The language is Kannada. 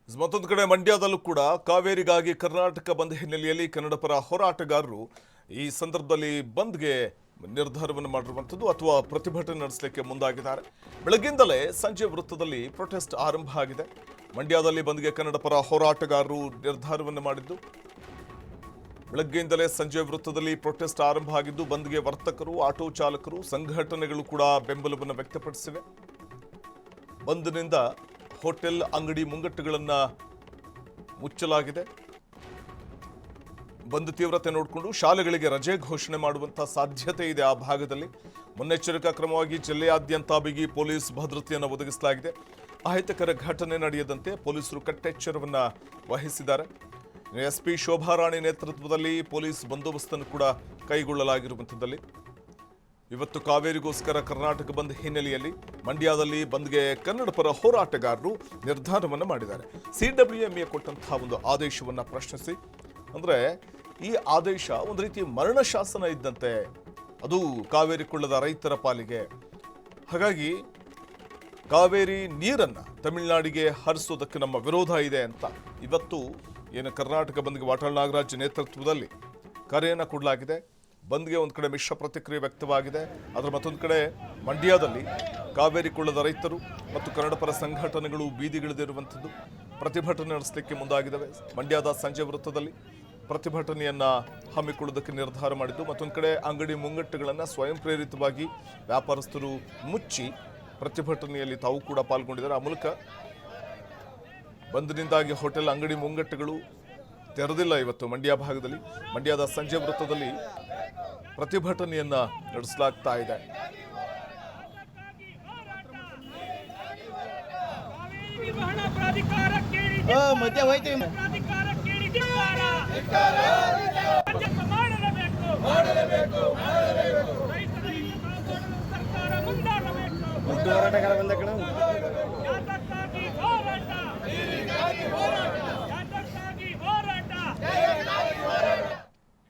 ಮತ್ತೊಂದು ಕಡೆ ಮಂಡ್ಯದಲ್ಲೂ ಕೂಡ ಕಾವೇರಿಗಾಗಿ ಕರ್ನಾಟಕ ಬಂದ್ ಹಿನ್ನೆಲೆಯಲ್ಲಿ ಕನ್ನಡಪರ ಹೋರಾಟಗಾರರು ಈ ಸಂದರ್ಭದಲ್ಲಿ ಬಂದ್ಗೆ ನಿರ್ಧಾರವನ್ನು ಮಾಡಿರುವಂಥದ್ದು ಅಥವಾ ಪ್ರತಿಭಟನೆ ನಡೆಸಲಿಕ್ಕೆ ಮುಂದಾಗಿದ್ದಾರೆ. ಬೆಳಗ್ಗಿಂದಲೇ ಸಂಜೆ ವೃತ್ತದಲ್ಲಿ ಪ್ರೊಟೆಸ್ಟ್ ಆರಂಭ ಆಗಿದೆ. ಮಂಡ್ಯದಲ್ಲಿ ಬಂದ್ಗೆ ಕನ್ನಡಪರ ಹೋರಾಟಗಾರರು ನಿರ್ಧಾರವನ್ನು ಮಾಡಿದ್ದು ಬೆಳಗ್ಗೆಯಿಂದಲೇ ಸಂಜೆ ವೃತ್ತದಲ್ಲಿ ಪ್ರೊಟೆಸ್ಟ್ ಆರಂಭ ಆಗಿದ್ದು ಬಂದ್ಗೆ ವರ್ತಕರು, ಆಟೋ ಚಾಲಕರು, ಸಂಘಟನೆಗಳು ಕೂಡ ಬೆಂಬಲವನ್ನು ವ್ಯಕ್ತಪಡಿಸಿವೆ. ಬಂದ್ನಿಂದ ಹೋಟೆಲ್, ಅಂಗಡಿ ಮುಂಗಟ್ಟುಗಳನ್ನು ಮುಚ್ಚಲಾಗಿದೆ. ಬಂದ್ ತೀವ್ರತೆ ನೋಡಿಕೊಂಡು ಶಾಲೆಗಳಿಗೆ ರಜೆ ಘೋಷಣೆ ಮಾಡುವಂತಹ ಸಾಧ್ಯತೆ ಇದೆ. ಆ ಭಾಗದಲ್ಲಿ ಮುನ್ನೆಚ್ಚರಿಕಾ ಕ್ರಮವಾಗಿ ಜಿಲ್ಲೆಯಾದ್ಯಂತ ಬಿಗಿ ಪೊಲೀಸ್ ಭದ್ರತೆಯನ್ನು ಒದಗಿಸಲಾಗಿದೆ. ಅಹಿತಕರ ಘಟನೆ ನಡೆಯದಂತೆ ಪೊಲೀಸರು ಕಟ್ಟೆಚ್ಚರವನ್ನು ವಹಿಸಿದ್ದಾರೆ. ಎಸ್ಪಿ ಶೋಭಾರಾಣಿ ನೇತೃತ್ವದಲ್ಲಿ ಪೊಲೀಸ್ ಬಂದೋಬಸ್ತನ್ನು ಕೂಡ ಕೈಗೊಳ್ಳಲಾಗಿರುವಂಥದ್ದಲ್ಲಿ ಇವತ್ತು ಕಾವೇರಿಗೋಸ್ಕರ ಕರ್ನಾಟಕ ಬಂದ್ ಹಿನ್ನೆಲೆಯಲ್ಲಿ ಮಂಡ್ಯದಲ್ಲಿ ಬಂದ್ಗೆ ಕನ್ನಡಪರ ಹೋರಾಟಗಾರರು ನಿರ್ಧಾರವನ್ನು ಮಾಡಿದ್ದಾರೆ. CWMA ಕೊಟ್ಟಂತಹ ಒಂದು ಆದೇಶವನ್ನು ಪ್ರಶ್ನಿಸಿ, ಅಂದರೆ ಈ ಆದೇಶ ಒಂದು ರೀತಿ ಮರಣ ಶಾಸನ ಇದ್ದಂತೆ, ಅದು ಕಾವೇರಿ ಕೊಳ್ಳದ ರೈತರ ಪಾಲಿಗೆ. ಹಾಗಾಗಿ ಕಾವೇರಿ ನೀರನ್ನು ತಮಿಳುನಾಡಿಗೆ ಹರಿಸೋದಕ್ಕೆ ನಮ್ಮ ವಿರೋಧ ಇದೆ ಅಂತ ಇವತ್ತು ಏನು ಕರ್ನಾಟಕ ಬಂದ್ಗೆ ವಾಟಾಳ್ ನಾಗರಾಜ್ ನೇತೃತ್ವದಲ್ಲಿ ಕರೆಯನ್ನು ಕೊಡಲಾಗಿದೆ. ಬಂದ್ಗೆ ಒಂದು ಕಡೆ ಮಿಶ್ರ ಪ್ರತಿಕ್ರಿಯೆ ವ್ಯಕ್ತವಾಗಿದೆ. ಅದರ ಮತ್ತೊಂದು ಕಡೆ ಮಂಡ್ಯದಲ್ಲಿ ಕಾವೇರಿ ಕೊಳ್ಳದ ರೈತರು ಮತ್ತು ಕನ್ನಡಪರ ಸಂಘಟನೆಗಳು ಬೀದಿಗಿಳಿದಿರುವಂಥದ್ದು ಪ್ರತಿಭಟನೆ ನಡೆಸಲಿಕ್ಕೆ ಮುಂದಾಗಿದ್ದಾವೆ. ಮಂಡ್ಯದ ಸಂಜೆ ವೃತ್ತದಲ್ಲಿ ಪ್ರತಿಭಟನೆಯನ್ನು ಹಮ್ಮಿಕೊಳ್ಳೋದಕ್ಕೆ ನಿರ್ಧಾರ ಮಾಡಿದ್ದು, ಮತ್ತೊಂದು ಕಡೆ ಅಂಗಡಿ ಮುಂಗಟ್ಟುಗಳನ್ನು ಸ್ವಯಂ ಪ್ರೇರಿತವಾಗಿ ವ್ಯಾಪಾರಸ್ಥರು ಮುಚ್ಚಿ ಪ್ರತಿಭಟನೆಯಲ್ಲಿ ತಾವು ಕೂಡ ಪಾಲ್ಗೊಂಡಿದ್ದಾರೆ. ಆ ಮೂಲಕ ಬಂದ್ನಿಂದಾಗಿ ಹೋಟೆಲ್, ಅಂಗಡಿ ಮುಂಗಟ್ಟುಗಳು ತೆರೆದಿಲ್ಲ. ಇವತ್ತು ಮಂಡ್ಯ ಭಾಗದಲ್ಲಿ ಮಂಡ್ಯದ ಸಂಜೆ ವೃತ್ತದಲ್ಲಿ ಪ್ರತಿಭಟನೆಯನ್ನ ನಡೆಸಲಾಗ್ತಾ ಇದೆ. ಹೋರಾಟಗಾರ ಬಂದ ಕಣ